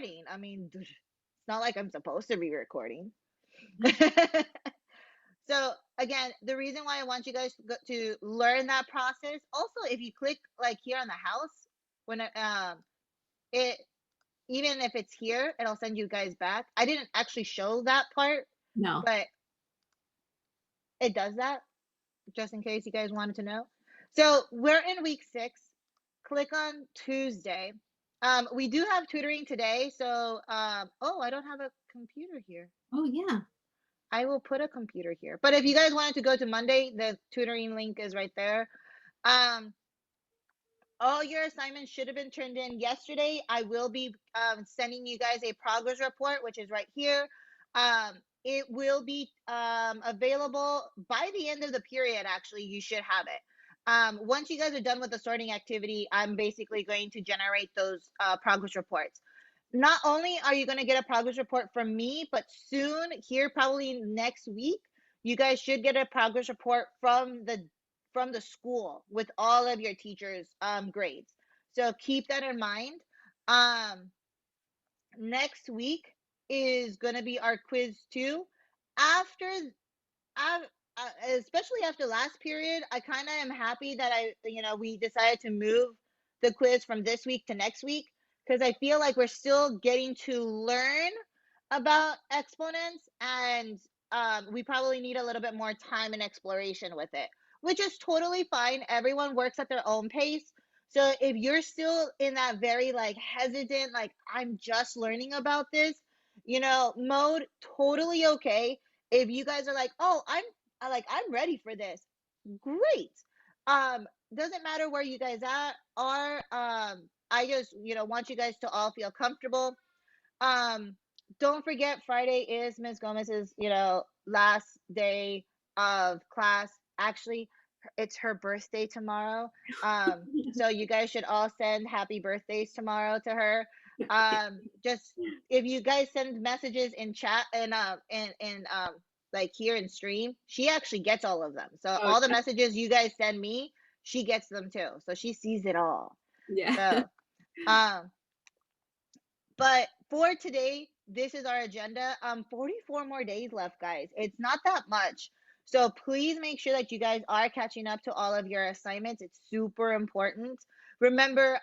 recording. I mean, it's not like I'm supposed to be recording. So again, the reason why I want you guys to learn that process. Also, if you click like here on the house, when it even if it's here, it'll send you guys back. I didn't actually show that part, No. but it does that just in case you guys wanted to know. So we're in week 6. Click on Tuesday. We do have tutoring today, so oh, I don't have a computer here. Oh, yeah. I will put a computer here. But if you guys wanted to go to Monday, the tutoring link is right there. Um, all your assignments should have been turned in yesterday. I will be sending you guys a progress report, which is right here. It will be available by the end of the period. Actually, you should have it. Once you guys are done with the sorting activity, I'm basically going to generate those progress reports. Not only are you going to get a progress report from me, but soon, here probably next week, you guys should get a progress report from the school with all of your teachers' grades. So keep that in mind. Um, Next week is going to be our quiz 2. After, uh, especially after last period, I kind of am happy that we decided to move the quiz from this week to next week because I feel like we're still getting to learn about exponents, and we probably need a little bit more time and exploration with it, which is totally fine. Everyone works at their own pace. So if you're still in that very like hesitant, like I'm just learning about this, mode, totally okay. If you guys are like, oh, I'm ready for this, great. Doesn't matter where you guys are. I just want you guys to all feel comfortable. um, don't forget Friday is Miss Gomez's, last day of class. Actually, it's her birthday tomorrow. So you guys should all send happy birthdays tomorrow to her. Just if you guys send messages in chat and like here in stream, she actually gets all of them. So Oh, all the messages you guys send me, she gets them too. So she sees it all. yeah. So um but for today, this is our agenda. 44 more days left, guys. It's not that much. So please make sure that you guys are catching up to all of your assignments. It's super important. Remember,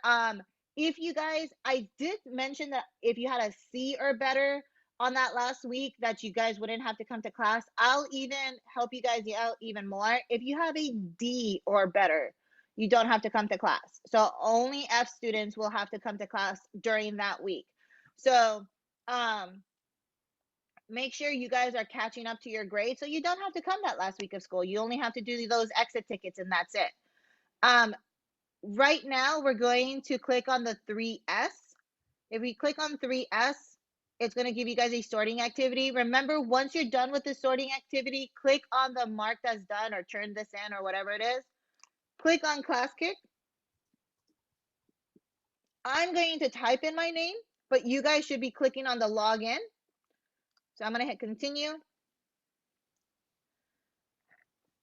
if you guys, I did mention that if you had a C or better on that last week, that you guys wouldn't have to come to class. I'll even help you guys out even more. If you have a D or better, you don't have to come to class. So only F students will have to come to class during that week. So, um, make sure you guys are catching up to your grade so you don't have to come that last week of school. You only have to do those exit tickets and that's it. Um, right now, we're going to click on the 3S. If we click on 3S, it's going to give you guys a sorting activity. Remember, once you're done with the sorting activity, click on the mark as done or turn this in or whatever it is. Click on class kick. I'm going to type in my name, but you guys should be clicking on the login. So I'm going to hit continue.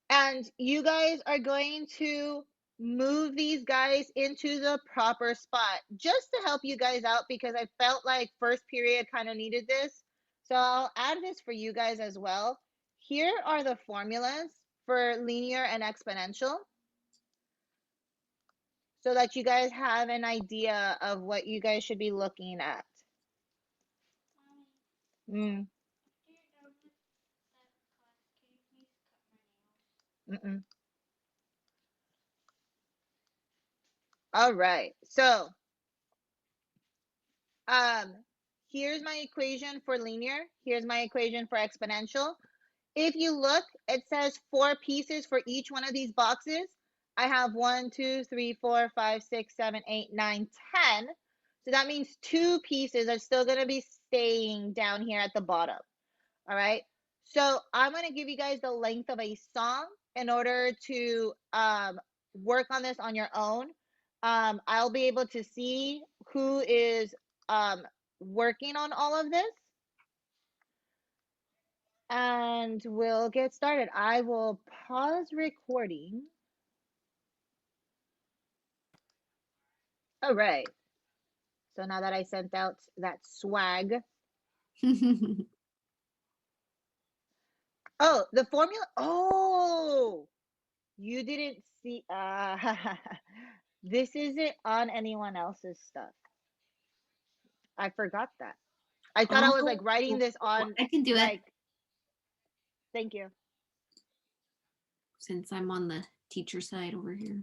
And you guys are going to move these guys into the proper spot just to help you guys out because I felt like first period kind of needed this. So I'll add this for you guys as well. Here are the formulas for linear and exponential so that you guys have an idea of what you guys should be looking at. Mm, mm-mm. All right. So um, here's my equation for linear. Here's my equation for exponential. If you look, it says 4 pieces for each one of these boxes. I have 1, 2, 3, 4, 5, 6, 7, 8, 9, 10. So that means 2 pieces are still going to be staying down here at the bottom. All right. So I'm going to give you guys the length of a song in order to work on this on your own. I'll be able to see who is um, working on all of this. And we'll get started. I will pause recording. All right. So now that I sent out that swag. Oh, the formula. Oh, you didn't see. This isn't on anyone else's stuff. I forgot that. I thought I was like Oh, writing this on, I can do it like, thank you. since I'm on the teacher side over here.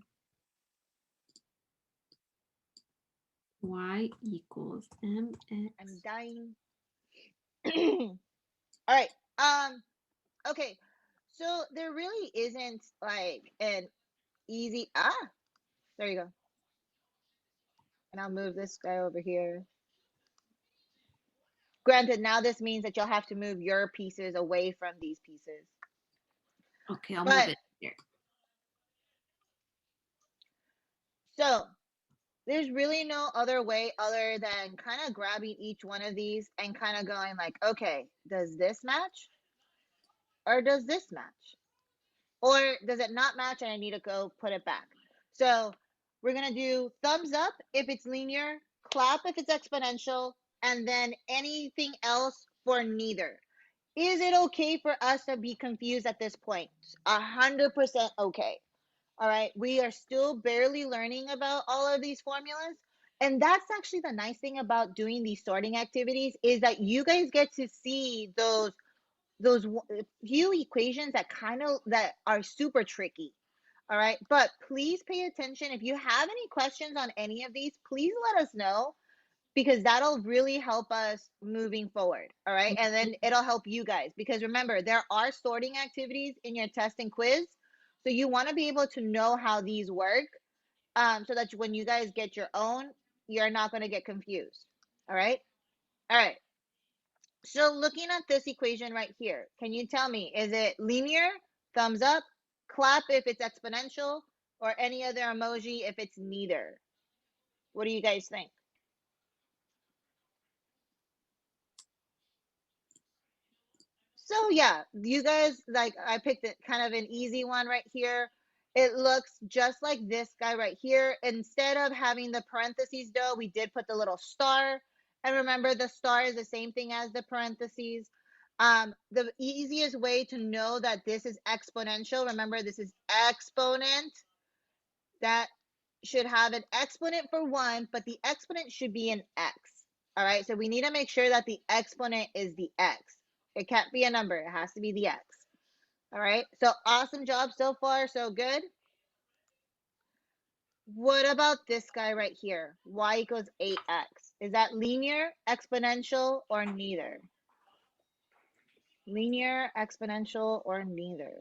Y equals mx. I'm dying. All right. Okay. So there really isn't like an easy, there you go. And I'll move this guy over here. Granted, now this means that you'll have to move your pieces away from these pieces. Okay, I'll move But it here. so there's really no other way other than kind of grabbing each one of these and kind of going like, okay, does this match? Or does this match? Or does it not match and I need to go put it back? So we're going to do thumbs up if it's linear, clap if it's exponential, and then anything else for neither. Is it okay for us to be confused at this point? 100% okay. All right. We are still barely learning about all of these formulas. And that's actually the nice thing about doing these sorting activities is that you guys get to see those few equations that are super tricky. All right. But please pay attention. If you have any questions on any of these, please let us know because that'll really help us moving forward. All right. And then it'll help you guys because remember, there are sorting activities in your test and quiz. So you want to be able to know how these work so that when you guys get your own, you're not going to get confused. All right. All right. So looking at this equation right here, can you tell me, is it linear, thumbs up, clap if it's exponential, or any other emoji if it's neither? What do you guys think? So yeah, you guys, like, I picked it kind of an easy one right here. It looks just like this guy right here. Instead of having the parentheses though, we did put the little star. And remember the star is the same thing as the parentheses. The easiest way to know that this is exponential, remember this is exponent, that should have an exponent for 1, but the exponent should be an x. All right, so we need to make sure that the exponent is the x. It can't be a number, it has to be the x. All right, so awesome job so far, so good. What about this guy right here? Y equals 8x. Is that linear, exponential, or neither? Linear, exponential, or neither?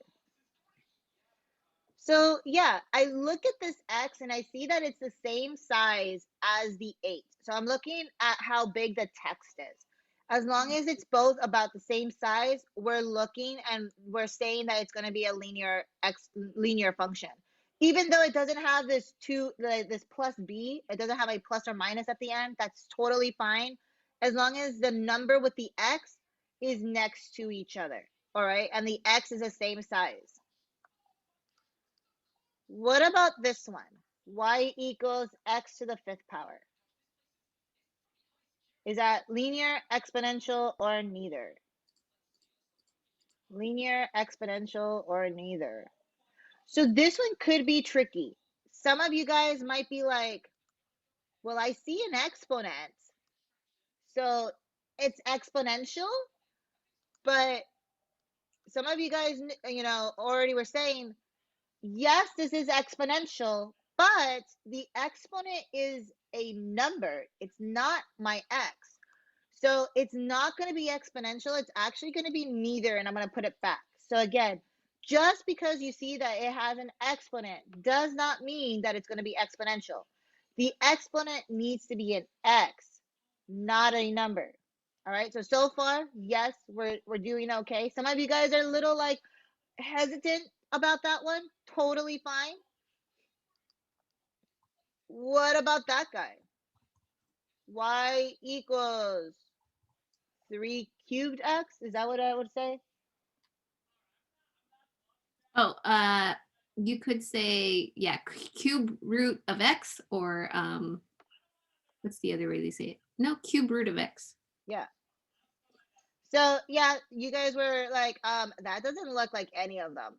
So yeah, I look at this X and I see that it's the same size as the 8. So I'm looking at how big the text is. As long as it's both about the same size, we're looking and we're saying that it's going to be a linear function. Even though it doesn't have this plus b, it doesn't have a plus or minus at the end, that's totally fine. As long as the number with the X is next to each other. All right. And the X is the same size. What about this one? Y equals x to the 5th power. Is that linear, exponential, or neither? Linear, exponential, or neither? So this one could be tricky. Some of you guys might be like, well, I see an exponent. So it's exponential, but some of you guys, already were saying, yes, this is exponential, but the exponent is a number. It's not my x. So it's not going to be exponential. It's actually going to be neither, and I'm going to put it back. So again, just because you see that it has an exponent does not mean that it's going to be exponential. The exponent needs to be an x, not a number. All right. So far, yes, we're doing okay. Some of you guys are a little like hesitant about that one. Totally fine. What about that guy? Y equals 3 cubed x. Is that what I would say? Oh, you could say, yeah, cube root of x, or What's the other way they say it? No, cube root of x. Yeah. So yeah, you guys were like, that doesn't look like any of them.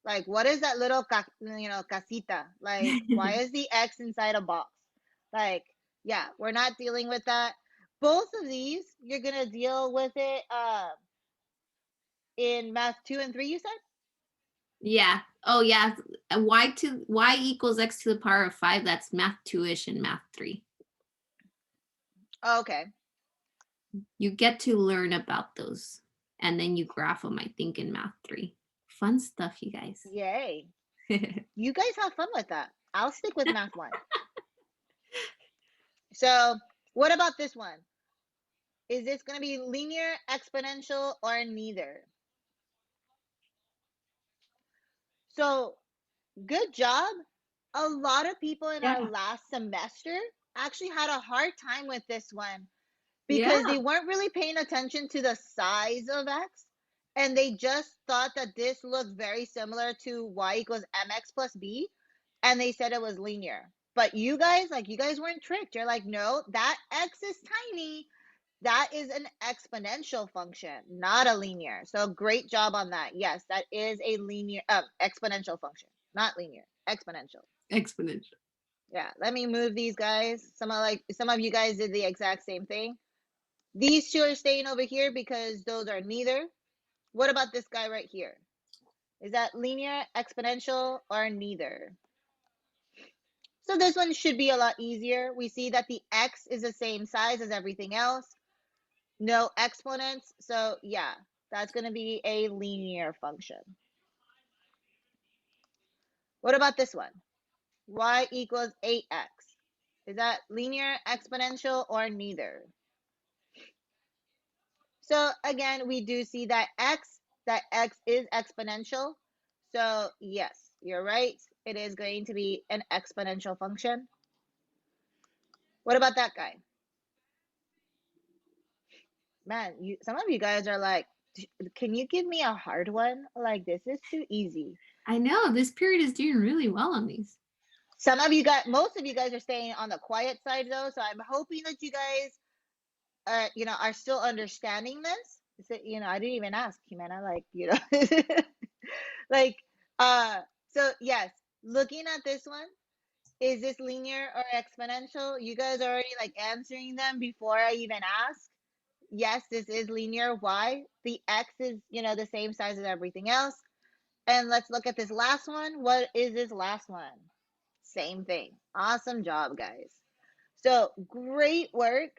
Like, what is that little casita? Like, why is the X inside a box? Like, yeah, we're not dealing with that. Both of these, you're gonna deal with it in math 2 and 3, you said? Yeah. Oh yeah. Y equals x to the power of 5. That's math 2-ish and math 3. Oh, okay. You get to learn about those. And then you graph them, I think, in math 3. Fun stuff, you guys. Yay. You guys have fun with that. I'll stick with math 1. So, what about this one? Is this going to be linear, exponential, or neither? So, good job. A lot of people in our Yeah. last semester actually had a hard time with this one because Yeah. they weren't really paying attention to the size of x, and they just thought that this looked very similar to y equals mx plus b, and they said it was linear. But you guys, like, you guys weren't tricked. You're like, no, that x is tiny. That is an exponential function, not a linear. So great job on that. Yes, that is a linear exponential function, not linear, exponential. Exponential. Yeah, let me move these guys. Some of you guys did the exact same thing. These two are staying over here because those are neither. What about this guy right here? Is that linear, exponential, or neither? So this one should be a lot easier. We see that the x is the same size as everything else. No exponents. So yeah, that's going to be a linear function. What about this one? Y equals 8x. Is that linear, exponential, or neither? So again, we do see that x is exponential. So yes, you're right. It is going to be an exponential function. What about that guy? Man, some of you guys are like, can you give me a hard one? Like, this is too easy. I know this period is doing really well on these. Most of you guys are staying on the quiet side though, so I'm hoping that you guys are still understanding this. I didn't even ask, Jimena, like, uh, so yes, looking at this one, is this linear or exponential? You guys are already like answering them before I even ask. Yes, this is linear. Why? The x is, the same size as everything else. And let's look at this last one. What is this last one? Same thing. Awesome job, guys. So great work.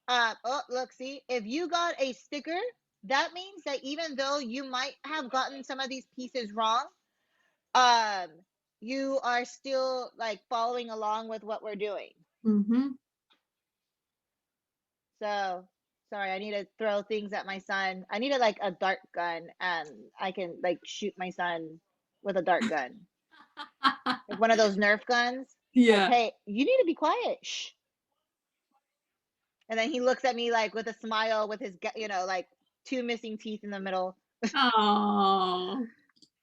Oh, look, see, if you got a sticker, that means that even though you might have gotten some of these pieces wrong, um, you are still like following along with what we're doing. Mm-hmm. So, sorry, I need to throw things at my son. I needed like a dart gun, and I can like shoot my son with a dart gun, like one of those Nerf guns. Like, Yeah. hey, you need to be quiet. Shh. And then he looks at me like with a smile, with his, like two missing teeth in the middle. Oh.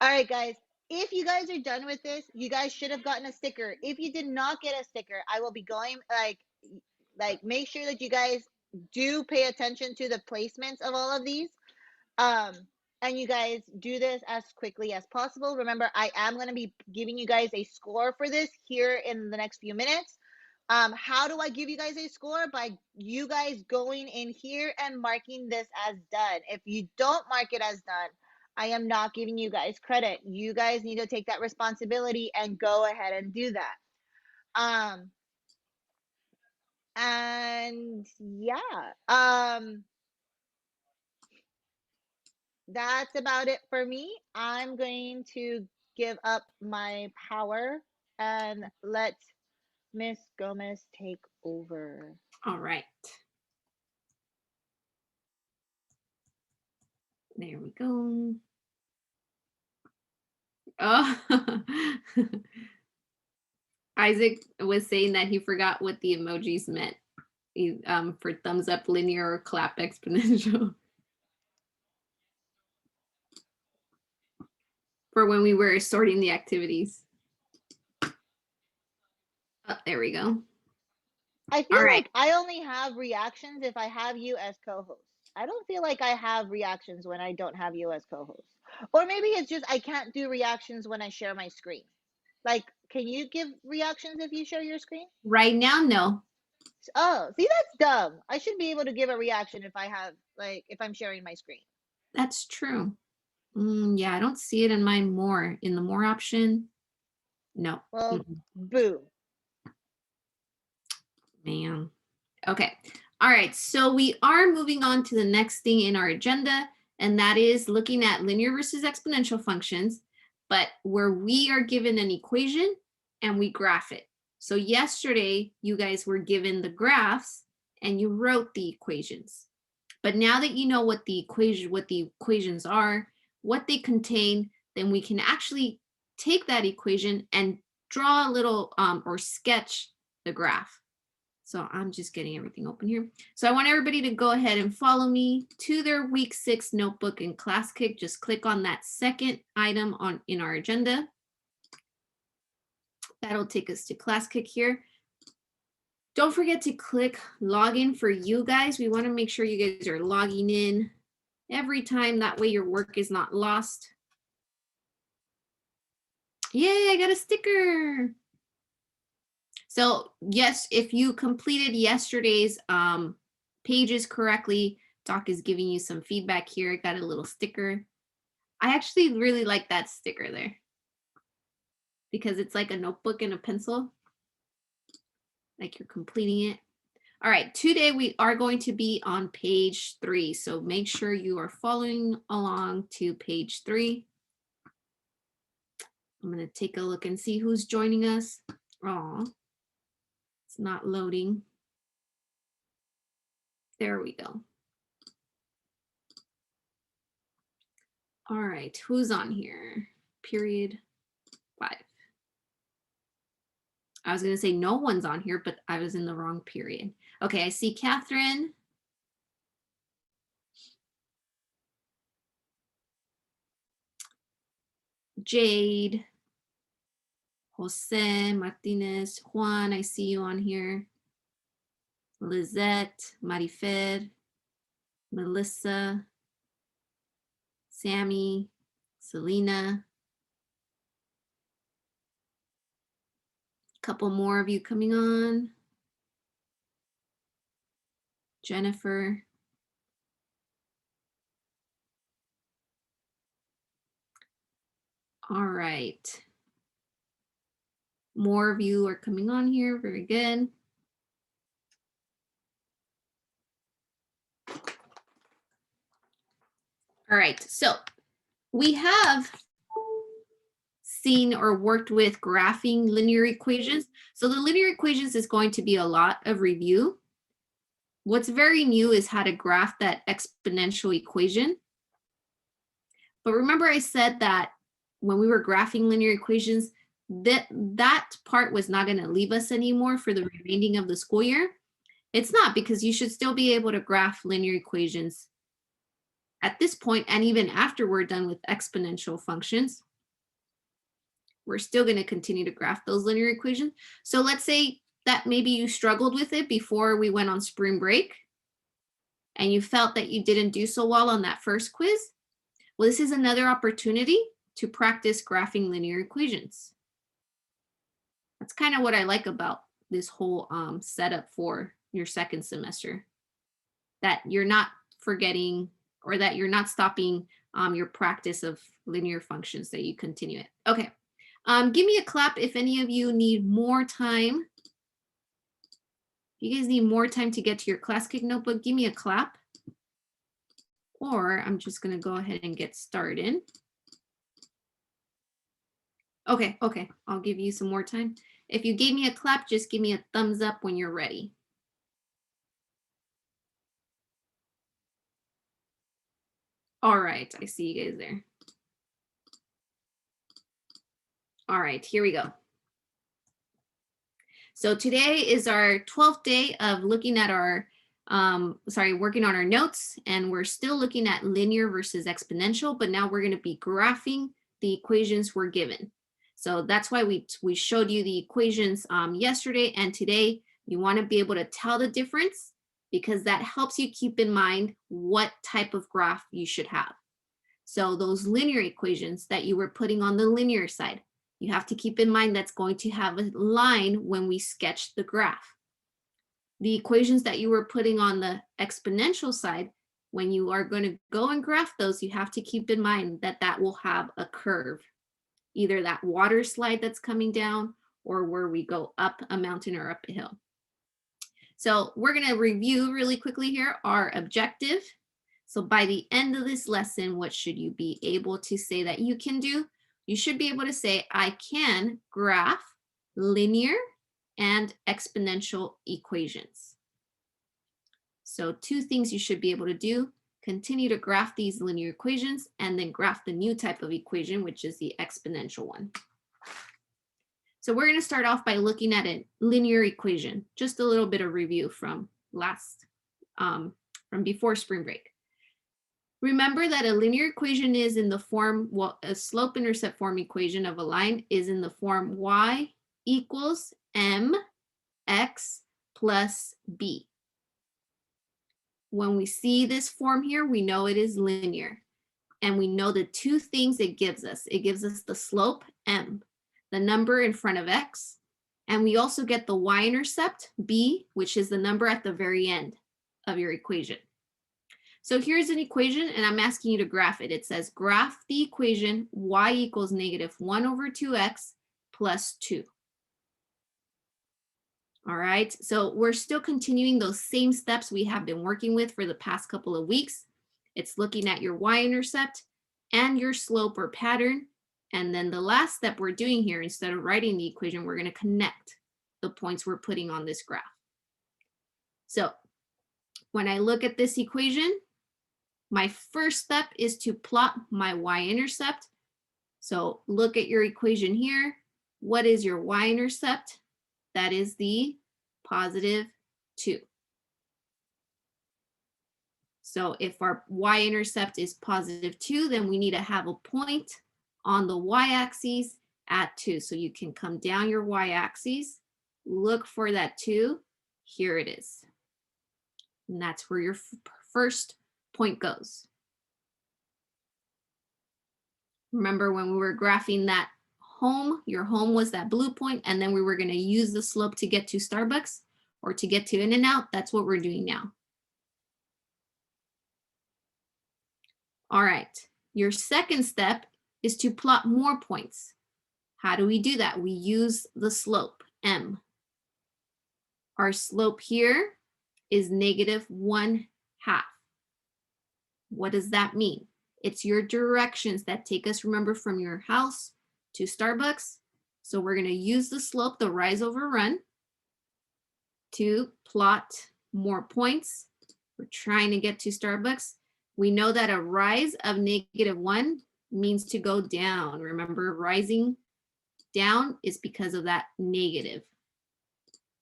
All right, guys. If you guys are done with this, you guys should have gotten a sticker. If you did not get a sticker, I will be going make sure that you guys do pay attention to the placements of all of these. Um, and you guys do this as quickly as possible. Remember, I am going to be giving you guys a score for this here in the next few minutes. How do I give you guys a score? By you guys going in here and marking this as done. If you don't mark it as done, I am not giving you guys credit. You guys need to take that responsibility and go ahead and do that. And yeah, that's about it for me. I'm going to give up my power and let Miss Gomez take over. All right. There we go. Oh. Isaac was saying that he forgot what the emojis meant. For thumbs up, linear, or clap exponential. For when we were sorting the activities. Oh, there we go. I All feel right. like I only have reactions if I have you as co-host. I don't feel like I have reactions when I don't have you as co-host. Or maybe it's just I can't do reactions when I share my screen. Like, can you give reactions if you share your screen? Right now, no. Oh, see, that's dumb. I should be able to give a reaction if I have, like, if I'm sharing my screen. That's true. Yeah, I don't see it in mine more. In the more option, no. Well, Mm-mm. boo. Man. Okay. All right. So we are moving on to the next thing in our agenda, and that is looking at linear versus exponential functions, but where we are given an equation and we graph it. So yesterday, you guys were given the graphs and you wrote the equations. But now that you know what the equations are, what they contain, then we can actually take that equation and draw a little or sketch the graph. So I'm just getting everything open here. So I want everybody to go ahead and follow me to their week 6 notebook in Classkick. Just click on that second item in our agenda. That'll take us to Classkick here. Don't forget to click login for you guys. We want to make sure you guys are logging in every time. That way your work is not lost. Yay, I got a sticker. So yes, if you completed yesterday's pages correctly, Doc is giving you some feedback here. I got a little sticker. I actually really like that sticker there because it's like a notebook and a pencil, like you're completing it. All right, today we are going to be on page 3. So make sure you are following along to page 3. I'm going to take a look and see who's joining us. Oh, it's not loading. There we go. All right, who's on here? Period 5. I was going to say no one's on here, but I was in the wrong period. Okay, I see Catherine. Jade. Jose Martinez. Juan, I see you on here. Lizette. Marifer. Melissa. Sammy. Selena. Couple more of you coming on. Jennifer. All right. More of you are coming on here. Very good. All right. So we have seen or worked with graphing linear equations. So the linear equations is going to be a lot of review. What's very new is how to graph that exponential equation. But remember I said that when we were graphing linear equations, that part was not going to leave us anymore for the remaining of the school year. It's not, because you should still be able to graph linear equations at this point, and even after we're done with exponential functions. We're still going to continue to graph those linear equations. So let's say that maybe you struggled with it before we went on spring break and you felt that you didn't do so well on that first quiz. Well, this is another opportunity to practice graphing linear equations. That's kind of what I like about this whole setup for your second semester, that you're not forgetting or that you're not stopping your practice of linear functions, that you continue it. Okay. Give me a clap if any of you need more time. If you guys need more time to get to your Classkick notebook, give me a clap. Or I'm just going to go ahead and get started. Okay, I'll give you some more time. If you gave me a clap, just give me a thumbs up when you're ready. All right, I see you guys there. All right, here we go. So today is our 12th day of looking at our, working on our notes, and we're still looking at linear versus exponential, but now we're going to be graphing the equations we're given. So that's why we showed you the equations yesterday, and today You want to be able to tell the difference because that helps you keep in mind what type of graph you should have. So those linear equations that you were putting on the linear side, you have to keep in mind that's going to have a line when we sketch the graph. The equations that you were putting on the exponential side, when you are going to go and graph those, you have to keep in mind that that will have a curve, either that water slide that's coming down or where we go up a mountain or up a hill. So we're going to review really quickly here our objective. So by the end of this lesson, what should you be able to say that you can do? You should be able to say, I can graph linear and exponential equations. So two things you should be able to do: continue to graph these linear equations and then graph the new type of equation, which is the exponential one. So we're going to start off by looking at a linear equation, just a little bit of review from from before spring break. Remember that a linear equation is in the form, well, a slope-intercept form equation of a line is in the form y equals mx plus b. When we see this form here, we know it is linear. And we know the two things it gives us. It gives us the slope, m, the number in front of x, and we also get the y-intercept, b, which is the number at the very end of your equation. So here's an equation, and I'm asking you to graph it. It says graph the equation y equals -1 over 2x plus 2. All right, so we're still continuing those same steps we have been working with for the past couple of weeks. It's looking at your y-intercept and your slope or pattern. And then the last step we're doing here, instead of writing the equation, we're going to connect the points we're putting on this graph. So when I look at this equation, my first step is to plot my y-intercept. So look at your equation here. What is your y-intercept? That is the +2. So if our y-intercept is +2, then we need to have a point on the y-axis at 2. So you can come down your y-axis, look for that 2. Here it is. And that's where your first point goes. Remember when we were graphing that home, your home was that blue point, and then we were going to use the slope to get to Starbucks or to get to In-N-Out. That's what we're doing now. All right, your second step is to plot more points. How do we do that? We use the slope, m. Our slope here is -1/2. What does that mean? It's your directions that take us, remember, from your house to Starbucks. So we're going to use the slope, the rise over run, to plot more points. We're trying to get to Starbucks. We know that a rise of -1 means to go down. Remember, rising down is because of that negative.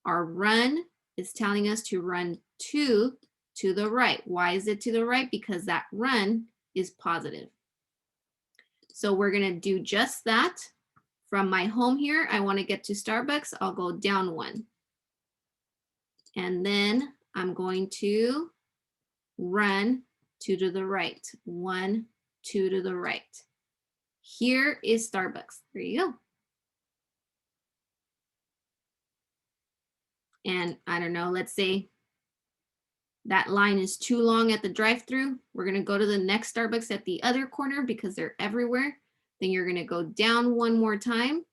Our run is telling us to run to the right. Why is it to the right? Because that run is positive. So we're going to do just that. From my home here, I want to get to Starbucks. I'll go down 1. And then I'm going to run 2 to the right. 1, 2 to the right. Here is Starbucks. There you go. And I don't know, let's say that line is too long at the drive-through. We're going to go to the next Starbucks at the other corner because they're everywhere. Then you're going to go down 1 more time.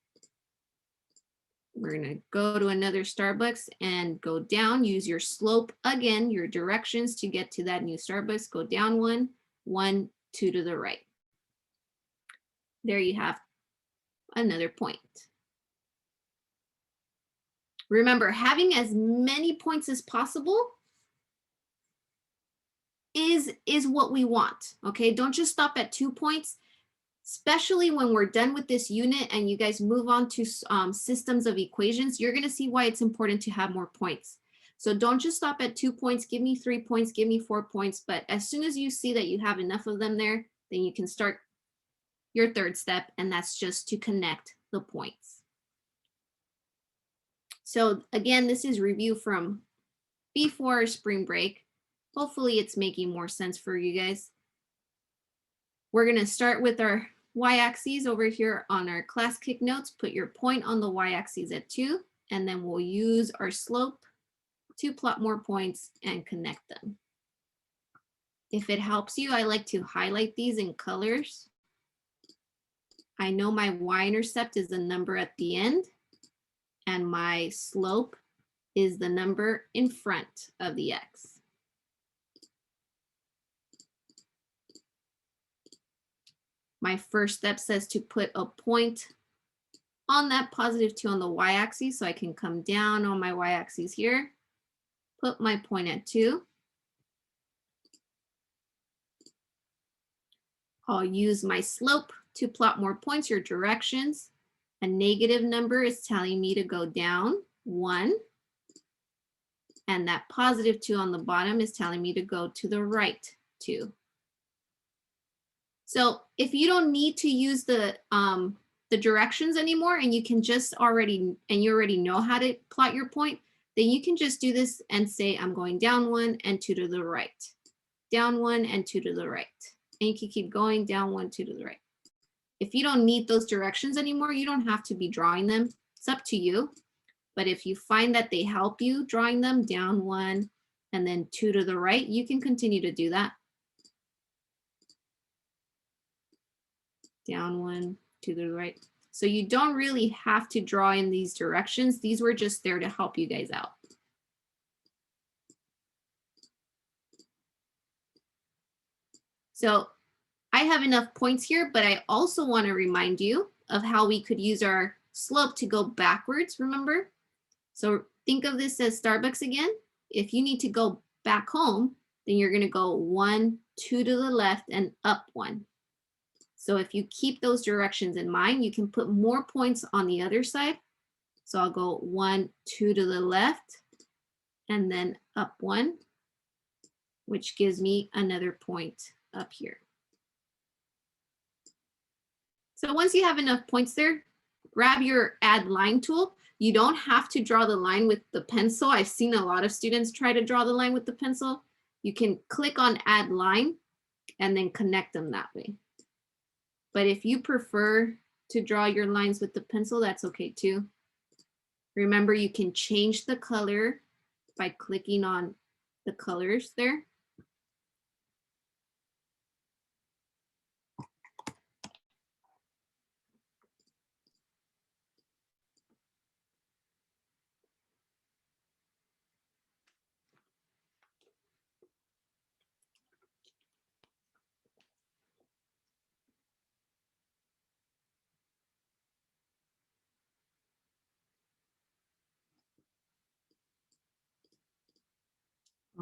We're going to go to another Starbucks and go down. Use your slope again, your directions to get to that new Starbucks. Go down 1, 1, 2 to the right. There you have another point. Remember, having as many points as possible is what we want, okay? Don't just stop at 2 points, especially when we're done with this unit and you guys move on to systems of equations. You're gonna see why it's important to have more points. So don't just stop at 2 points, give me 3 points, give me 4 points, but as soon as you see that you have enough of them there, then you can start your third step, and that's just to connect the points. So again, this is review from before spring break. Hopefully it's making more sense for you guys. We're going to start with our y-axis over here on our class kick notes. Put your point on the y-axis at 2, and then we'll use our slope to plot more points and connect them. If it helps you, I like to highlight these in colors. I know my y-intercept is the number at the end, and my slope is the number in front of the x. My first step says to put a point on that +2 on the y-axis, so I can come down on my y-axis here, put my point at 2. I'll use my slope to plot more points, your directions. A negative number is telling me to go down 1. And that +2 on the bottom is telling me to go to the right 2. So if you don't need to use the directions anymore, and you can just you already know how to plot your point, then you can just do this and say, I'm going down 1 and 2 to the right, down 1 and 2 to the right. And you can keep going down 1, 2 to the right. If you don't need those directions anymore, you don't have to be drawing them. It's up to you. But if you find that they help you drawing them down 1 and then 2 to the right, you can continue to do that. Down 1, 2 to the right. So you don't really have to draw in these directions. These were just there to help you guys out. So I have enough points here, but I also want to remind you of how we could use our slope to go backwards, remember? So think of this as Starbucks again. If you need to go back home, then you're going to go 1, 2 to the left and up 1. So if you keep those directions in mind, you can put more points on the other side. So I'll go 1, 2 to the left and then up 1, which gives me another point up here. So once you have enough points there, grab your add line tool. You don't have to draw the line with the pencil. I've seen a lot of students try to draw the line with the pencil. You can click on add line and then connect them that way. But if you prefer to draw your lines with the pencil, that's okay too. Remember, you can change the color by clicking on the colors there.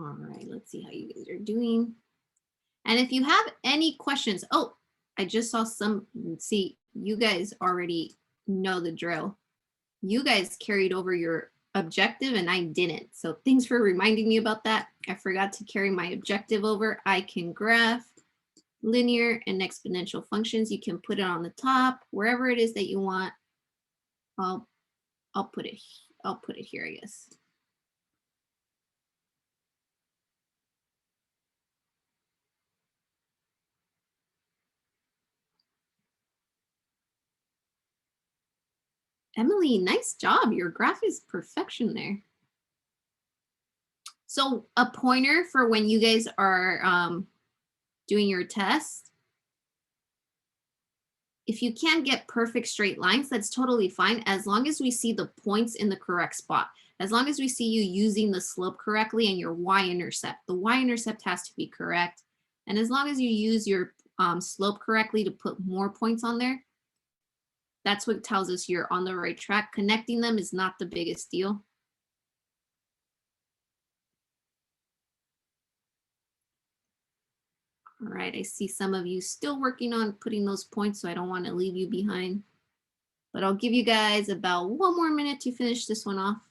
All right, let's see how you guys are doing. And if you have any questions, oh, I just saw some, see, you guys already know the drill. You guys carried over your objective and I didn't. So thanks for reminding me about that. I forgot to carry my objective over. I can graph linear and exponential functions. You can put it on the top, wherever it is that you want. I'll put it here, I guess. Emily, nice job. Your graph is perfection there. So a pointer for when you guys are doing your test. If you can't get perfect straight lines, that's totally fine, as long as we see the points in the correct spot. As long as we see you using the slope correctly and your y-intercept. The y-intercept has to be correct. And as long as you use your slope correctly to put more points on there, that's what tells us you're on the right track. Connecting them is not the biggest deal. All right, I see some of you still working on putting those points, so I don't want to leave you behind. But I'll give you guys about 1 more minute to finish this one off.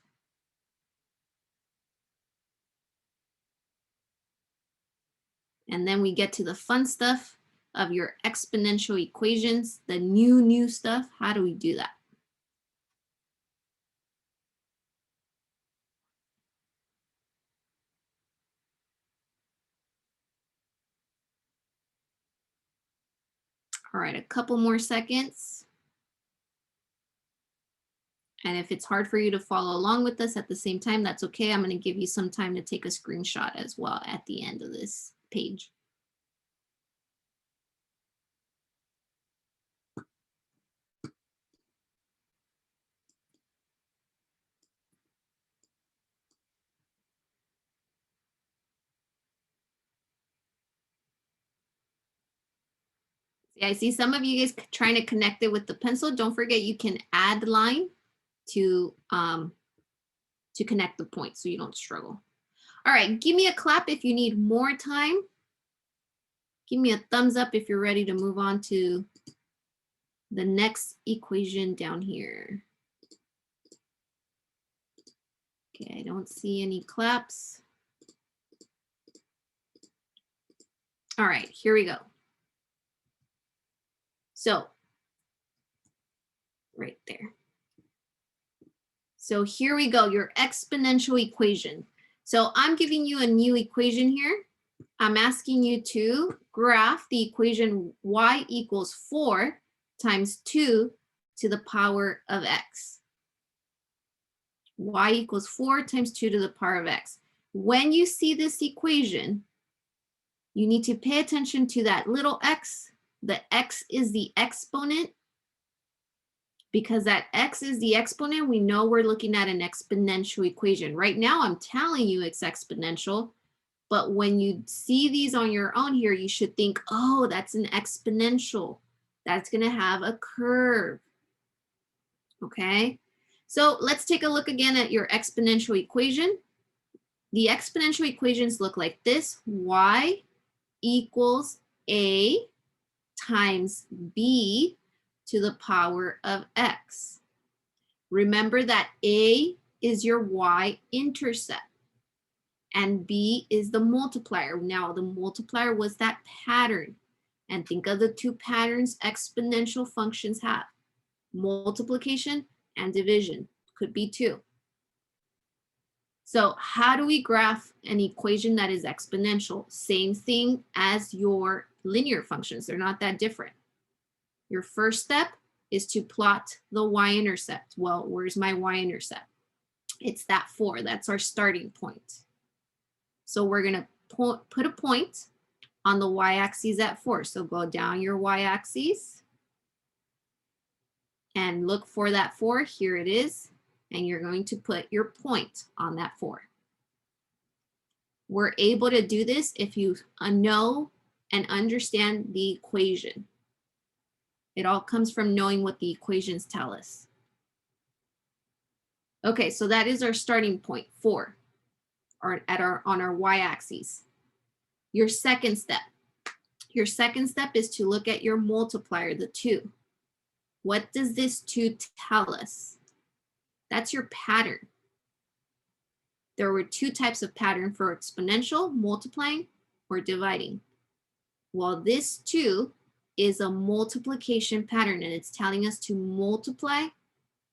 And then we get to the fun stuff of your exponential equations, the new stuff. How do we do that? All right, a couple more seconds. And if it's hard for you to follow along with us at the same time, that's okay. I'm going to give you some time to take a screenshot as well at the end of this page. Yeah, I see some of you guys trying to connect it with the pencil. Don't forget you can add line to connect the points so you don't struggle. All right, give me a clap if you need more time. Give me a thumbs up if you're ready to move on to the next equation down here. Okay, I don't see any claps. All right, here we go. So, right there. So here we go, your exponential equation. So I'm giving you a new equation here. I'm asking you to graph the equation y equals 4 times 2 to the power of x. Y equals 4 times 2 to the power of x. When you see this equation, you need to pay attention to that little x. The x is the exponent. Because that x is the exponent, we know we're looking at an exponential equation. Right now, I'm telling you it's exponential. But when you see these on your own here, you should think, oh, that's an exponential. That's going to have a curve. Okay, so let's take a look again at your exponential equation. The exponential equations look like this. Y equals A times B to the power of X. Remember that A is your y-intercept and B is the multiplier. Now the multiplier was that pattern. And think of the two patterns exponential functions have. Multiplication and division, could be 2. So how do we graph an equation that is exponential? Same thing as your linear functions. They're not that different. Your first step is to plot the y-intercept. Well, where's my y-intercept? It's that 4. That's our starting point. So we're going to put a point on the y-axis at 4. So go down your y-axis and look for that 4. Here it is. And you're going to put your point on that 4. We're able to do this if you know and understand the equation. It all comes from knowing what the equations tell us. Okay, so that is our starting point, 4, or on our y-axis. Your second step. Your second step is to look at your multiplier, the 2. What does this 2 tell us? That's your pattern. There were 2 types of pattern for exponential, multiplying, or dividing. Well, this 2 is a multiplication pattern, and it's telling us to multiply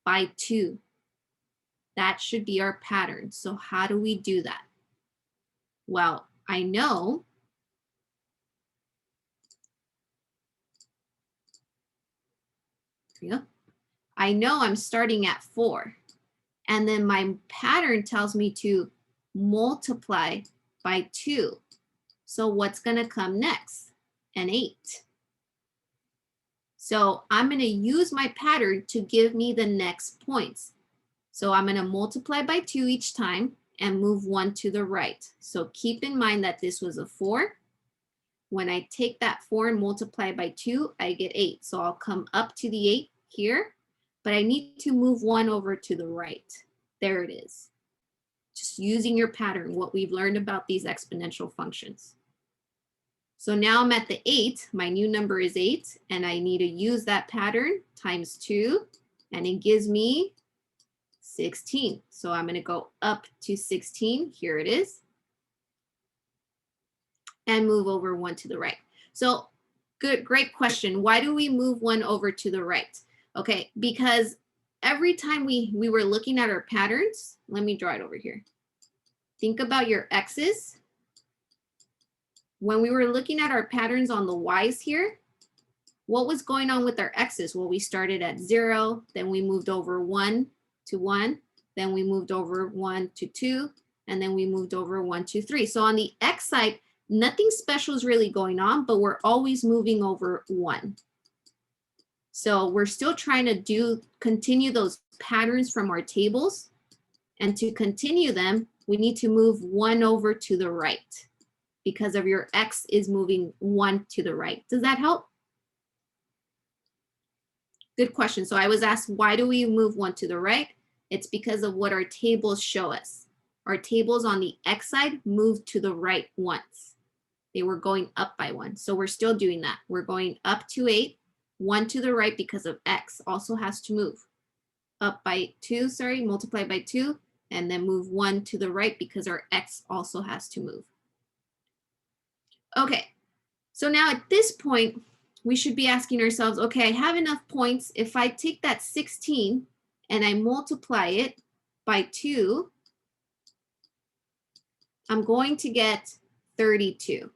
by 2. That should be our pattern. So how do we do that? Well, I know I'm starting at 4. And then my pattern tells me to multiply by 2. So what's going to come next? An 8. So I'm going to use my pattern to give me the next points. So I'm going to multiply by 2 each time and move 1 to the right. So keep in mind that this was a 4. When I take that 4 and multiply by 2, I get 8. So I'll come up to the 8 here, but I need to move 1 over to the right. There it is. Just using your pattern, what we've learned about these exponential functions. So now I'm at the 8, my new number is 8, and I need to use that pattern times 2, and it gives me 16. So I'm going to go up to 16, here it is, and move over 1 to the right. So great question. Why do we move 1 over to the right? Okay, because every time we were looking at our patterns, let me draw it over here. Think about your x's. When we were looking at our patterns on the y's here, What was going on with our x's? Well, we started at 0, then we moved over 1 to 1, then we moved over 1 to 2, and then we moved over 1 to 3. So on the x side, nothing special is really going on, but we're always moving over 1. So we're still trying to continue those patterns from our tables. And to continue them, we need to move 1 over to the right because of your x is moving 1 to the right. Does that help? Good question. So I was asked, why do we move 1 to the right? It's because of what our tables show us. Our tables on the x side moved to the right once. They were going up by 1. So we're still doing that. We're going up to 8, 1 to the right because of x also has to move. Up by 2, multiply by 2, and then move 1 to the right because our x also has to move. Okay, so now at this point, we should be asking ourselves, okay, I have enough points. If I take that 16 and I multiply it by 2, I'm going to get 32.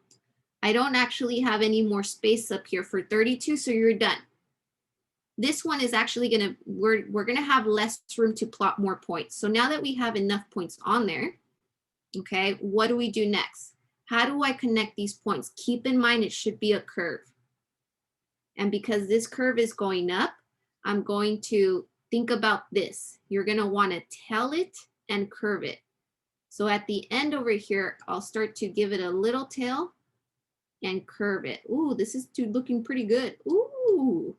I don't actually have any more space up here for 32, so you're done. This one is actually gonna, we're gonna have less room to plot more points. So now that we have enough points on there, okay, what do we do next? How do I connect these points? Keep in mind, it should be a curve. And because this curve is going up, I'm going to think about this. You're gonna wanna tell it and curve it. So at the end over here, I'll start to give it a little tail and curve it. Ooh, this is looking pretty good. Ooh.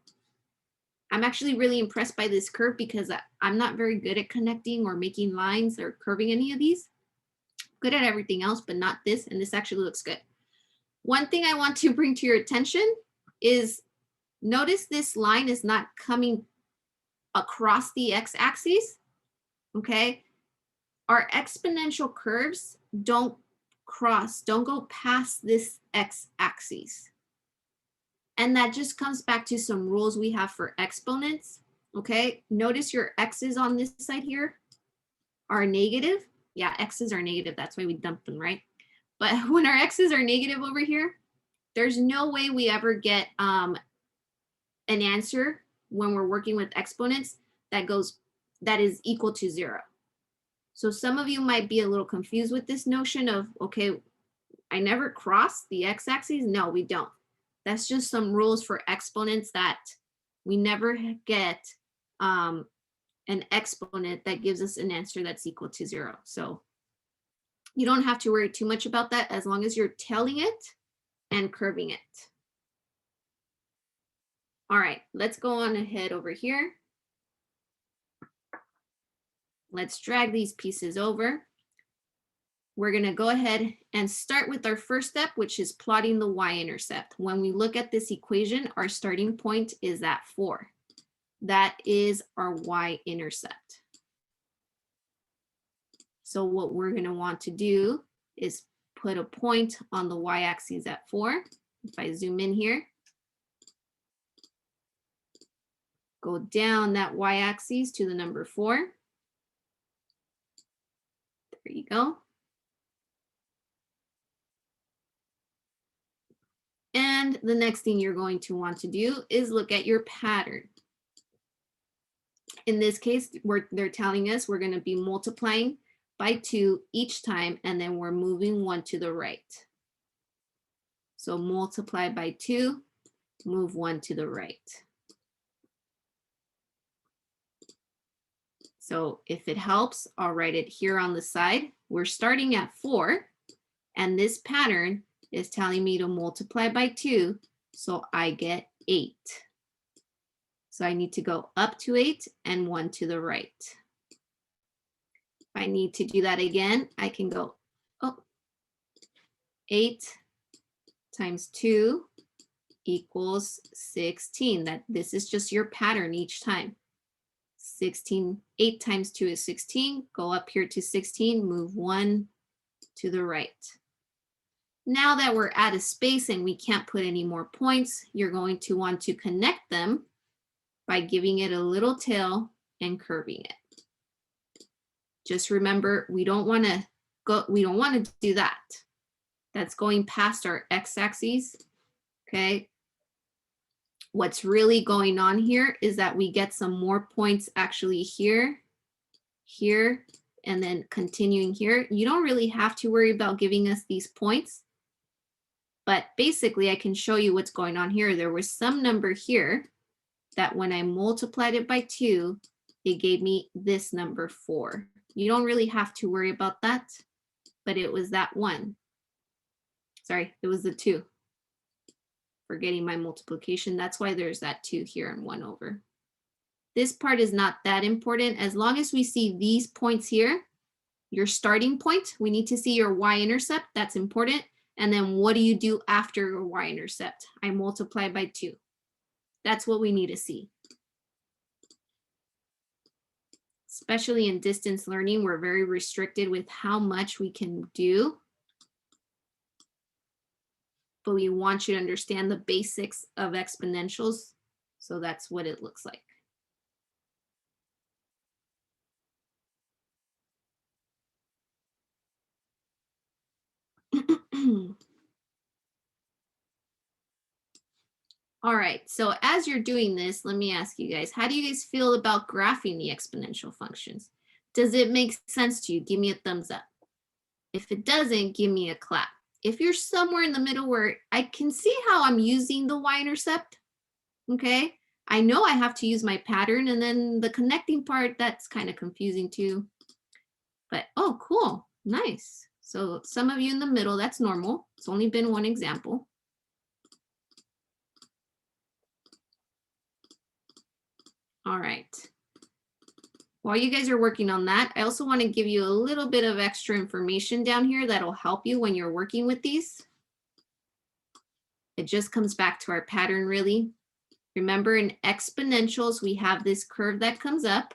I'm actually really impressed by this curve because I'm not very good at connecting or making lines or curving any of these. Good at everything else, but not this, and this actually looks good. One thing I want to bring to your attention is notice this line is not coming across the x-axis, okay? Our exponential curves don't go past this x-axis. And that just comes back to some rules we have for exponents, okay? Notice your x's on this side here are negative. Yeah, x's are negative, that's why we dump them, right? But when our x's are negative over here, there's no way we ever get an answer when we're working with exponents that is equal to 0. So some of you might be a little confused with this notion of, okay, I never cross the x-axis. No, we don't. That's just some rules for exponents that we never get an exponent that gives us an answer that's equal to 0. So you don't have to worry too much about that as long as you're telling it and curving it. All right, let's go on ahead over here. Let's drag these pieces over. We're gonna go ahead and start with our first step, which is plotting the y-intercept. When we look at this equation, our starting point is at 4. That is our y-intercept. So what we're gonna want to do is put a point on the y-axis at 4. If I zoom in here, go down that y-axis to the number 4. There you go. And the next thing you're going to want to do is look at your pattern. In this case, they're telling us we're going to be multiplying by 2 each time, and then we're moving 1 to the right. So multiply by 2, move 1 to the right. So if it helps, I'll write it here on the side. We're starting at 4, and this pattern is telling me to multiply by 2, so I get 8. So I need to go up to 8 and 1 to the right. If I need to do that again, I can go 8 times 2 equals 16. This is just your pattern each time. 8 times 2 is 16. Go up here to 16, move 1 to the right. Now that we're at a space and we can't put any more points, you're going to want to connect them by giving it a little tail and curving it. Just remember, we don't want to do that. That's going past our x-axis, okay? What's really going on here is that we get some more points actually here, here, and then continuing here. You don't really have to worry about giving us these points, but basically I can show you what's going on here. There was some number here that when I multiplied it by 2, it gave me this number 4. You don't really have to worry about that, but it was that one. Sorry, it was the 2. Forgetting my multiplication. That's why there's that 2 here and 1 over. This part is not that important. As long as we see these points here, your starting point, we need to see your y-intercept. That's important. And then what do you do after your y-intercept? I multiply by 2. That's what we need to see. Especially in distance learning, we're very restricted with how much we can do. But we want you to understand the basics of exponentials. So that's what it looks like. All right, so as you're doing this, let me ask you guys, how do you guys feel about graphing the exponential functions? Does it make sense to you? Give me a thumbs up. If it doesn't, give me a clap. If you're somewhere in the middle where I can see how I'm using the y-intercept, okay? I know I have to use my pattern, and then the connecting part, that's kind of confusing too. But, oh, cool, nice. So some of you in the middle, that's normal. It's only been one example. All right. While you guys are working on that, I also want to give you a little bit of extra information down here that'll help you when you're working with these. It just comes back to our pattern, really. Remember, in exponentials, we have this curve that comes up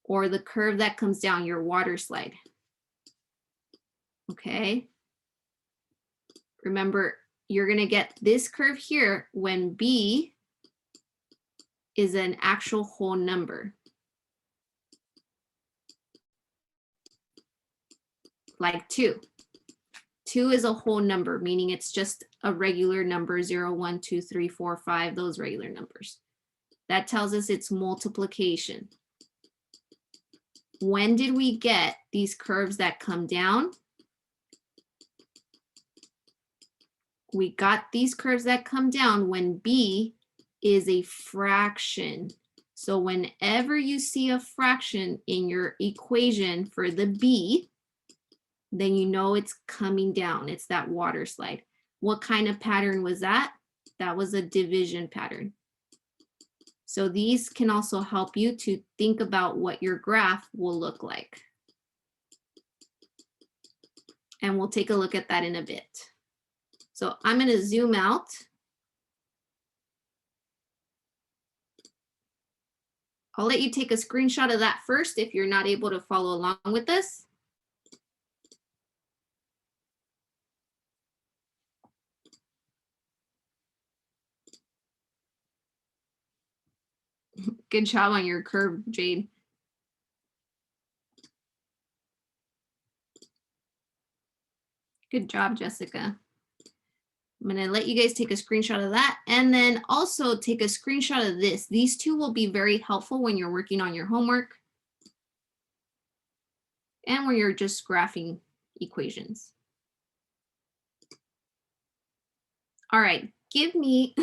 or the curve that comes down, your water slide. Okay. Remember, you're going to get this curve here when b is an actual whole number. Like 2. 2 is a whole number, meaning it's just a regular number, 0, 1, 2, 3, 4, 5, those regular numbers. That tells us it's multiplication. When did we get these curves that come down? We got these curves that come down when b is a fraction. So whenever you see a fraction in your equation for the b, then you know it's coming down. It's that water slide. What kind of pattern was that? That was a division pattern. So these can also help you to think about what your graph will look like. And we'll take a look at that in a bit. So I'm going to zoom out. I'll let you take a screenshot of that first if you're not able to follow along with us. Good job on your curve, Jade. Good job, Jessica. I'm going to let you guys take a screenshot of that and then also take a screenshot of this. These two will be very helpful when you're working on your homework and when you're just graphing equations. All right, give me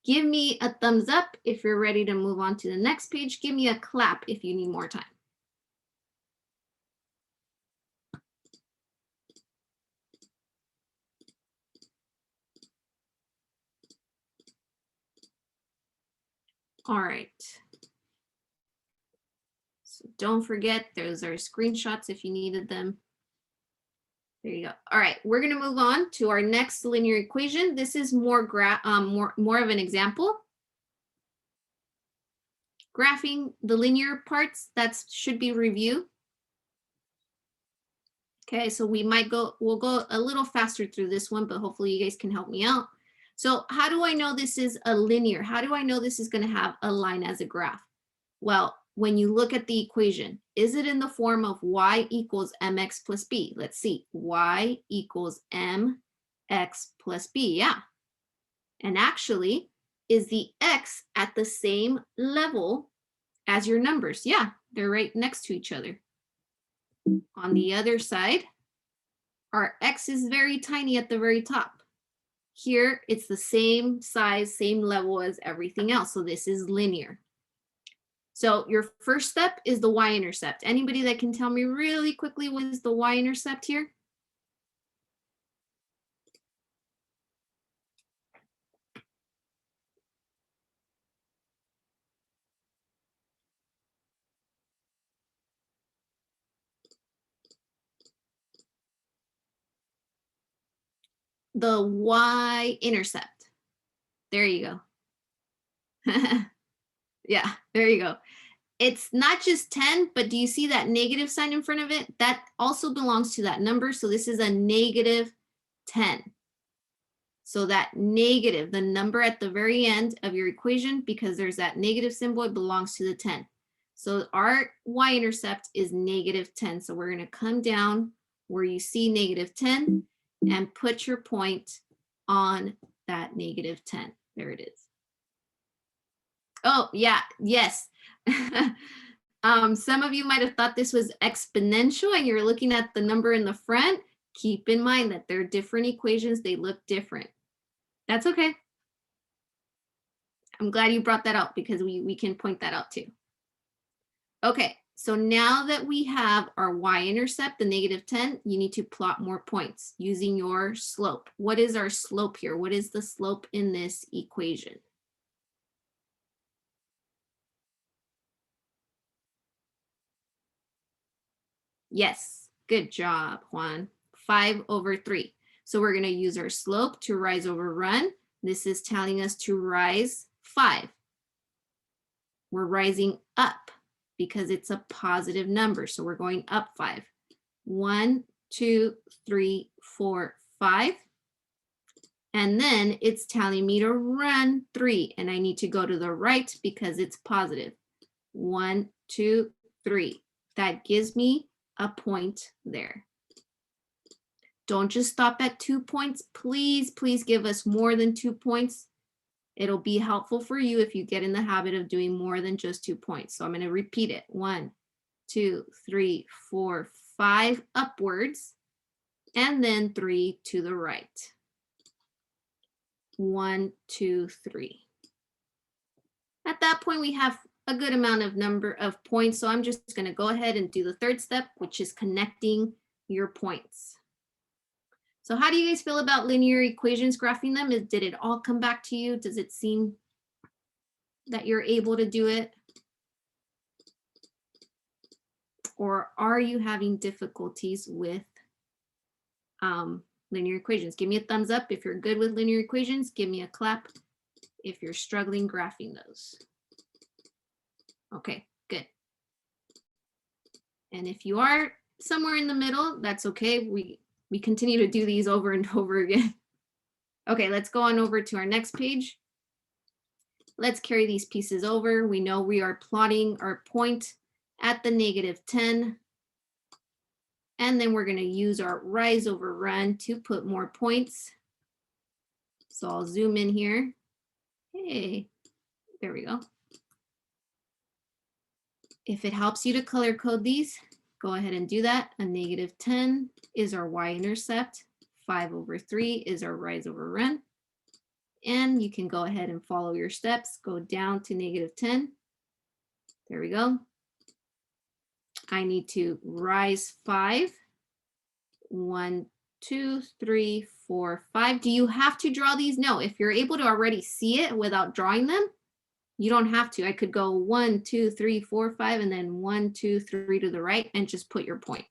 give me a thumbs up if you're ready to move on to the next page. Give me a clap if you need more time. All right. So don't forget, those are screenshots if you needed them. There you go. All right, we're going to move on to our next linear equation. This is more of an example. Graphing the linear parts, that should be review. Okay, so we'll go a little faster through this one, but hopefully you guys can help me out. So how do I know this is a linear? How do I know this is going to have a line as a graph? Well, when you look at the equation, is it in the form of y equals mx plus b? Let's see, y equals mx x plus b, yeah. And actually, is the x at the same level as your numbers? Yeah, they're right next to each other. On the other side, our x is very tiny at the very top. Here, it's the same size, same level as everything else. So this is linear. So your first step is the y-intercept. Anybody that can tell me really quickly what is the y-intercept here? The y-intercept. There you go. Yeah, there you go. It's not just 10, but do you see that negative sign in front of it? That also belongs to that number. So this is a negative 10. So that negative, the number at the very end of your equation, because there's that negative symbol, it belongs to the 10. So our y-intercept is negative 10. So we're going to come down where you see negative 10 and put your point on that negative 10. There it is. Oh, yeah, yes. Some of you might have thought this was exponential and you're looking at the number in the front. Keep in mind that they're different equations. They look different. That's okay. I'm glad you brought that up because we can point that out too. Okay, so now that we have our y-intercept, the negative 10, you need to plot more points using your slope. What is our slope here? What is the slope in this equation? Yes, good job, Juan. 5/3. So we're going to use our slope to rise over run. This is telling us to rise 5. We're rising up because it's a positive number. So we're going up 5. 1, 2, 3, 4, 5. And then it's telling me to run 3. And I need to go to the right because it's positive. 1, 2, 3. That gives me a point there. Don't just stop at 2 points. Please, please give us more than 2 points. It'll be helpful for you if you get in the habit of doing more than just 2 points. So I'm going to repeat it. 1, 2, 3, 4, 5 upwards, and then 3 to the right. 1, 2, 3. At that point, we have a good amount of number of points. So I'm just going to go ahead and do the third step, which is connecting your points. So how do you guys feel about linear equations, graphing them? Did it all come back to you? Does it seem that you're able to do it? Or are you having difficulties with linear equations? Give me a thumbs up if you're good with linear equations. Give me a clap if you're struggling graphing those. Okay, good. And if you are somewhere in the middle, that's okay. We continue to do these over and over again. Okay, let's go on over to our next page. Let's carry these pieces over. We know we are plotting our point at the negative 10. And then we're going to use our rise over run to put more points. So I'll zoom in here. Hey, there we go. If it helps you to color code these, go ahead and do that. A negative 10 is our y-intercept. 5/3 is our rise over run. And you can go ahead and follow your steps. Go down to negative 10. There we go. I need to rise 5. 1, 2, 3, 4, 5. Do you have to draw these? No, if you're able to already see it without drawing them, you don't have to. I could go 1, 2, 3, 4, 5, and then 1, 2, 3 to the right and just put your point.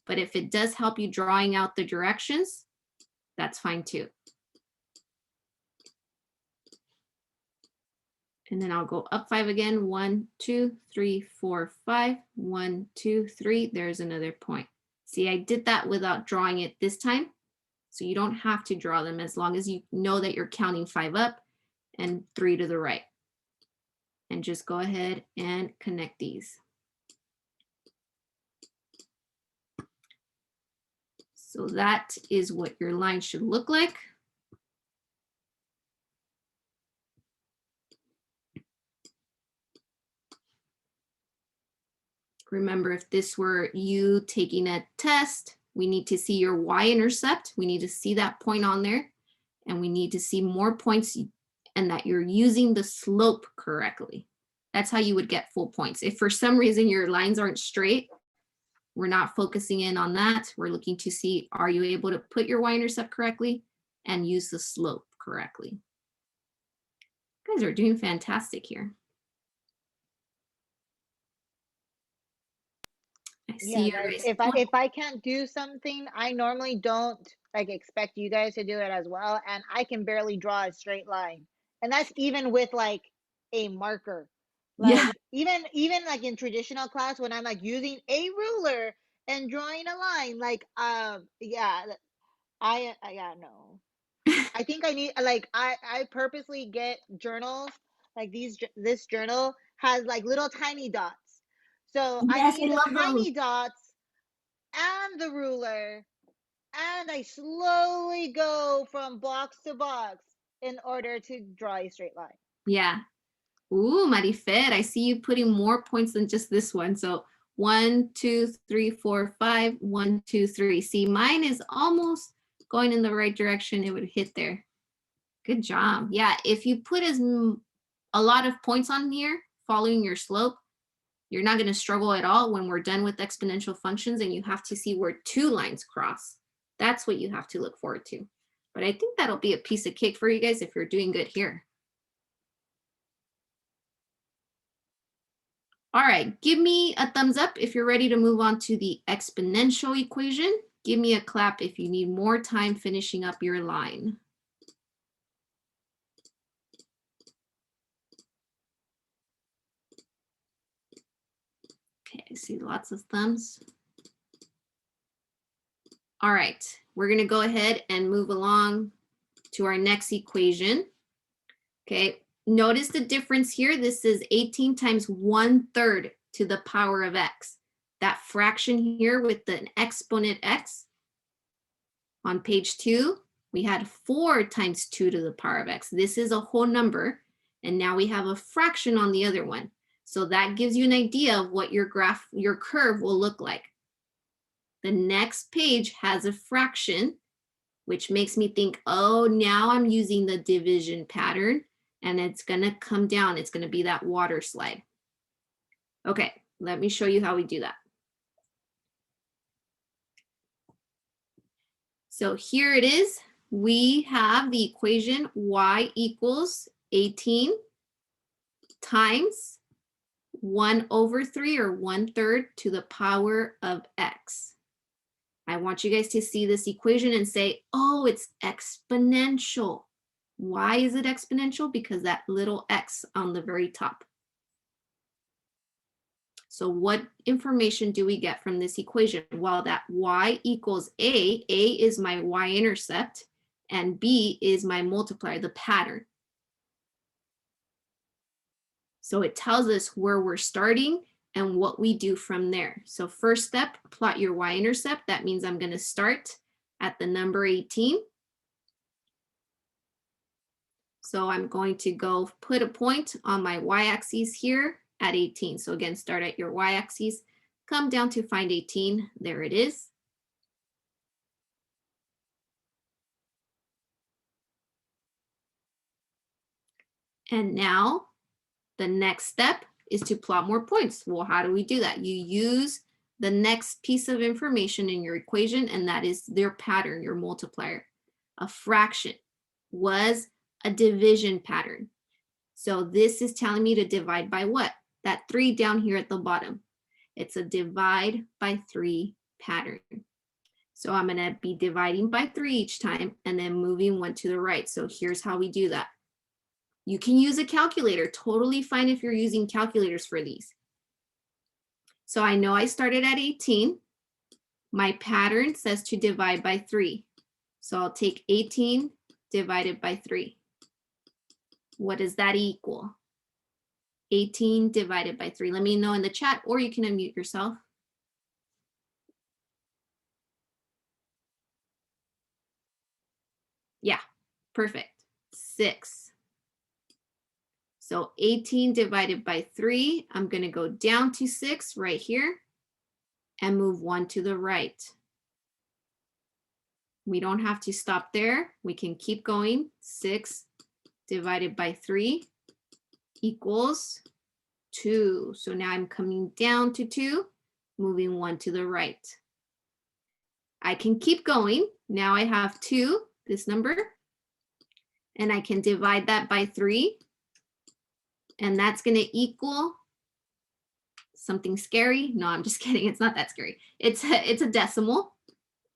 But if it does help you drawing out the directions, that's fine too. And then I'll go up 5 again. 1, 2, 3, 4, 5. 1, 2, 3. There's another point. See, I did that without drawing it this time. So you don't have to draw them as long as you know that you're counting 5 up and 3 to the right. And just go ahead and connect these. So that is what your line should look like. Remember, if this were you taking a test, we need to see your y-intercept. We need to see that point on there, and we need to see more points and that you're using the slope correctly. That's how you would get full points. If for some reason your lines aren't straight, we're not focusing in on that. We're looking to see, are you able to put your y-intercept correctly and use the slope correctly? You guys are doing fantastic here. I see Yeah, your guys, guys' if I can't do something, I normally don't like expect you guys to do it as well, and I can barely draw a straight line. And that's even with like a marker. Yeah. Like even like in traditional class when I'm like using a ruler and drawing a line, like yeah, yeah, no. I think I need like I purposely get journals like this journal has like little tiny dots. So I Yes, I need the love those. tiny dots and the ruler, and I slowly go from box to box in order to draw a straight line. Yeah. Ooh, Marifer, I see you putting more points than just this one. So 1, 2, 3, 4, 5, 1, 2, 3. See, mine is almost going in the right direction. It would hit there. Good job. Yeah, if you put a lot of points on here following your slope, you're not going to struggle at all when we're done with exponential functions and you have to see where two lines cross. That's what you have to look forward to. But I think that'll be a piece of cake for you guys if you're doing good here. All right, give me a thumbs up if you're ready to move on to the exponential equation. Give me a clap if you need more time finishing up your line. Okay, I see lots of thumbs. All right, we're gonna go ahead and move along to our next equation. Okay, notice the difference here. This is 18 times 1/3 to the power of x. That fraction here with an exponent x. On page 2, we had 4 times 2 to the power of x. This is a whole number, and now we have a fraction on the other one. So that gives you an idea of what your graph, your curve will look like. The next page has a fraction, which makes me think, oh, now I'm using the division pattern, and it's gonna come down. It's gonna be that water slide. Okay, let me show you how we do that. So here it is. We have the equation y equals 18 times 1/3 or 1/3 to the power of x. I want you guys to see this equation and say, oh, it's exponential. Why is it exponential? Because that little x on the very top. So what information do we get from this equation? Well, that y equals a is my y-intercept, and b is my multiplier, the pattern. So it tells us where we're starting and what we do from there. So first step, plot your y-intercept. That means I'm going to start at the number 18. So I'm going to go put a point on my y-axis here at 18. So again, start at your y-axis, come down to find 18. There it is. And now the next step is to plot more points. Well, how do we do that? You use the next piece of information in your equation, and that is their pattern, your multiplier. A fraction was a division pattern. So this is telling me to divide by what? That 3 down here at the bottom. It's a divide by 3 pattern. So I'm going to be dividing by 3 each time and then moving 1 to the right. So here's how we do that. You can use a calculator, totally fine if you're using calculators for these. So I know I started at 18. My pattern says to divide by 3. So I'll take 18 divided by 3. What does that equal? 18 divided by 3. Let me know in the chat, or you can unmute yourself. Perfect. 6. So 18 divided by 3, I'm going to go down to 6 right here and move 1 to the right. We don't have to stop there. We can keep going. 6 divided by 3 equals 2. So now I'm coming down to 2, moving 1 to the right. I can keep going. Now I have 2, this number, and I can divide that by 3. And that's going to equal something scary. No, I'm just kidding. It's not that scary. It's a decimal.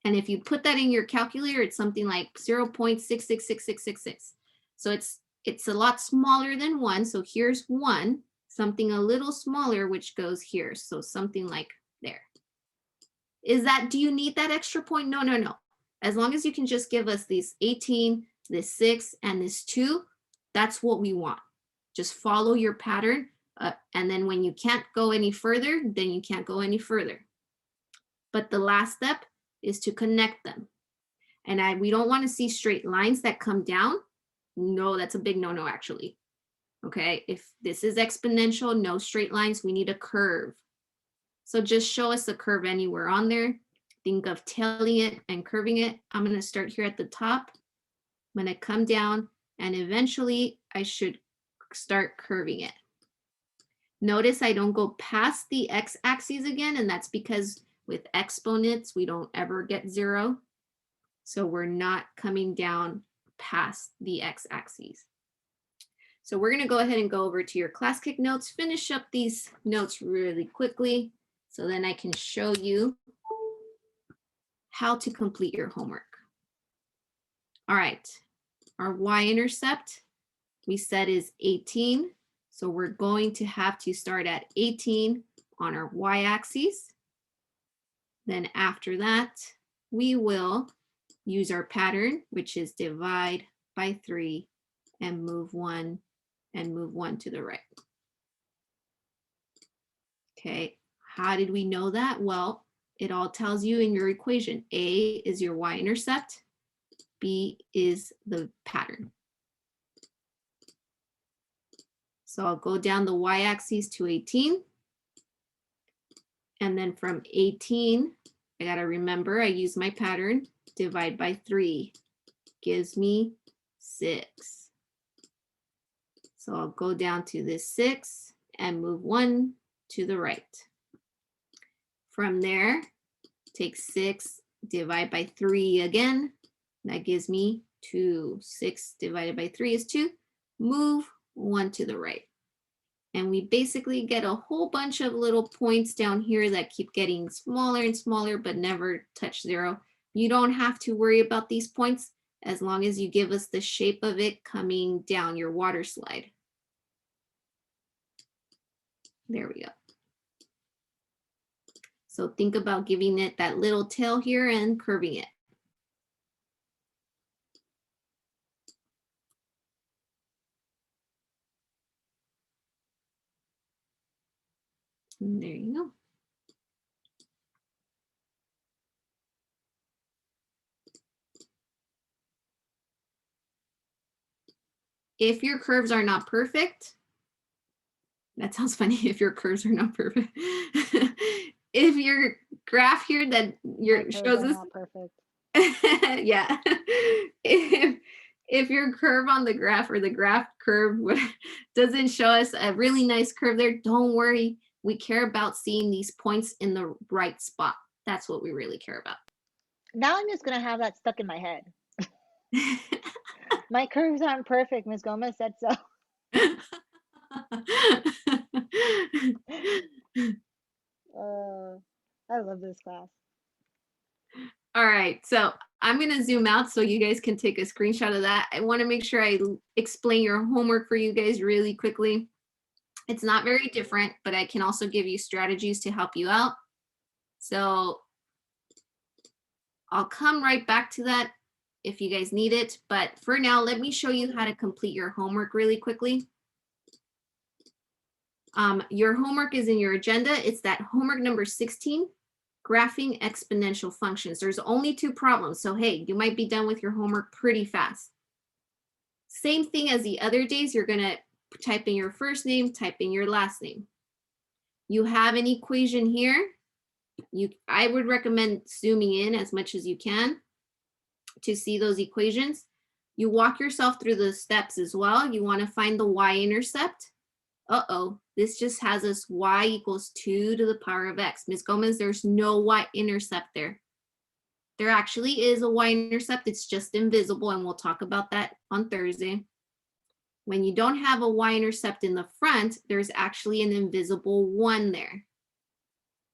And if you put that in your calculator, it's something like 0.666666. So it's a lot smaller than 1. So here's 1, something a little smaller, which goes here. So something like there. Do you need that extra point? No, no, no. As long as you can just give us these 18, this 6, and this 2, that's what we want. Just follow your pattern. And then when you can't go any further, then you can't go any further. But the last step is to connect them. And we don't want to see straight lines that come down. No, that's a big no-no actually. Okay, if this is exponential, no straight lines, we need a curve. So just show us a curve anywhere on there. Think of tailing it and curving it. I'm going to start here at the top. I'm going to come down and eventually I should start curving it. Notice I don't go past the x-axis again, and that's because with exponents, we don't ever get 0. So we're not coming down past the x-axis. So we're going to go ahead and go over to your ClassKick notes, finish up these notes really quickly, so then I can show you how to complete your homework. All right, our y-intercept we said is 18. So we're going to have to start at 18 on our y-axis. Then after that, we will use our pattern, which is divide by 3 and move 1 to the right. Okay, how did we know that? Well, it all tells you in your equation. A is your y-intercept, B is the pattern. So I'll go down the y-axis to 18. And then from 18, I gotta remember I use my pattern, divide by 3, gives me 6. So I'll go down to this 6 and move 1 to the right. From there, take 6, divide by 3 again. That gives me 2. 6 divided by 3 is 2. Move 1 to the right. And we basically get a whole bunch of little points down here that keep getting smaller and smaller, but never touch 0. You don't have to worry about these points as long as you give us the shape of it coming down your water slide. There we go. So think about giving it that little tail here and curving it. And there you go. If your curves are not perfect, that sounds funny, if your curves are not perfect. If your graph here that shows us, not perfect. yeah. If your curve on the graph or the graph curve doesn't show us a really nice curve there, don't worry. We care about seeing these points in the right spot. That's what we really care about. Now I'm just going to have that stuck in my head. My curves aren't perfect. Ms. Gomez said so. I love this class. All right, so I'm going to zoom out so you guys can take a screenshot of that. I want to make sure I explain your homework for you guys really quickly. It's not very different, but I can also give you strategies to help you out. So I'll come right back to that if you guys need it. But for now, let me show you how to complete your homework really quickly. Your homework is in your agenda. It's that homework number 16, graphing exponential functions. There's only 2 problems. So, hey, you might be done with your homework pretty fast. Same thing as the other days, you're gonna type in your first name, type in your last name. You have an equation here. I would recommend zooming in as much as you can to see those equations. You walk yourself through the steps as well. You want to find the y-intercept. Uh-oh, this just has us y equals 2 to the power of x. Ms. Gomez, there's no y-intercept there. There actually is a y-intercept. It's just invisible, and we'll talk about that on Thursday. When you don't have a y-intercept in the front, there's actually an invisible 1 there.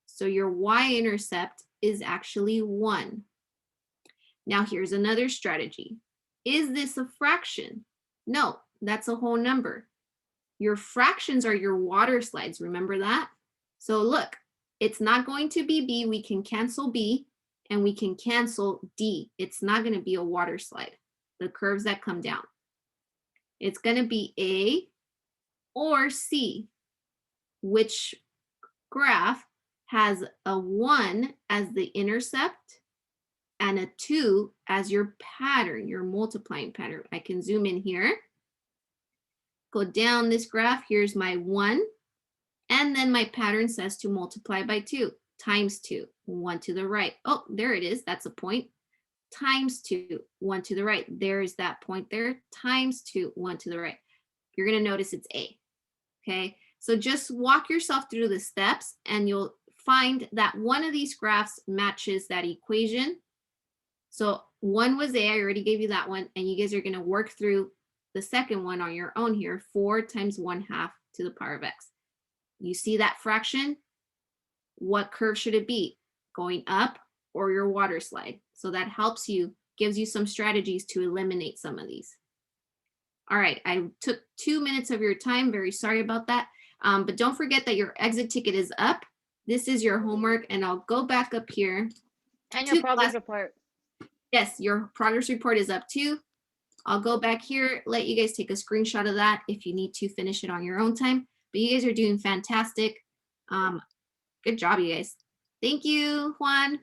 So your y-intercept is actually 1. Now here's another strategy. Is this a fraction? No, that's a whole number. Your fractions are your water slides, remember that? So look, it's not going to be b, we can cancel b, and we can cancel d. It's not going to be a water slide, the curves that come down. It's going to be A or C. Which graph has a 1 as the intercept and a 2 as your pattern, your multiplying pattern? I can zoom in here. Go down this graph. Here's my 1. And then my pattern says to multiply by 2 times 2, 1 to the right. Oh, there it is. That's a point. Times 2, 1 to the right. There's that point there. Times 2, 1 to the right. You're going to notice it's A. Okay, so just walk yourself through the steps and you'll find that one of these graphs matches that equation. So 1 was A, I already gave you that one, and you guys are going to work through the second one on your own here. 4 times 1/2 to the power of x. You see that fraction? What curve should it be? Going up or your water slide? So that helps you, gives you some strategies to eliminate some of these. All right, I took 2 minutes of your time. Very sorry about that. But don't forget that your exit ticket is up. This is your homework, and I'll go back up here. And your progress report. Yes, your progress report is up too. I'll go back here, let you guys take a screenshot of that if you need to finish it on your own time. But you guys are doing fantastic. Good job, you guys. Thank you, Juan.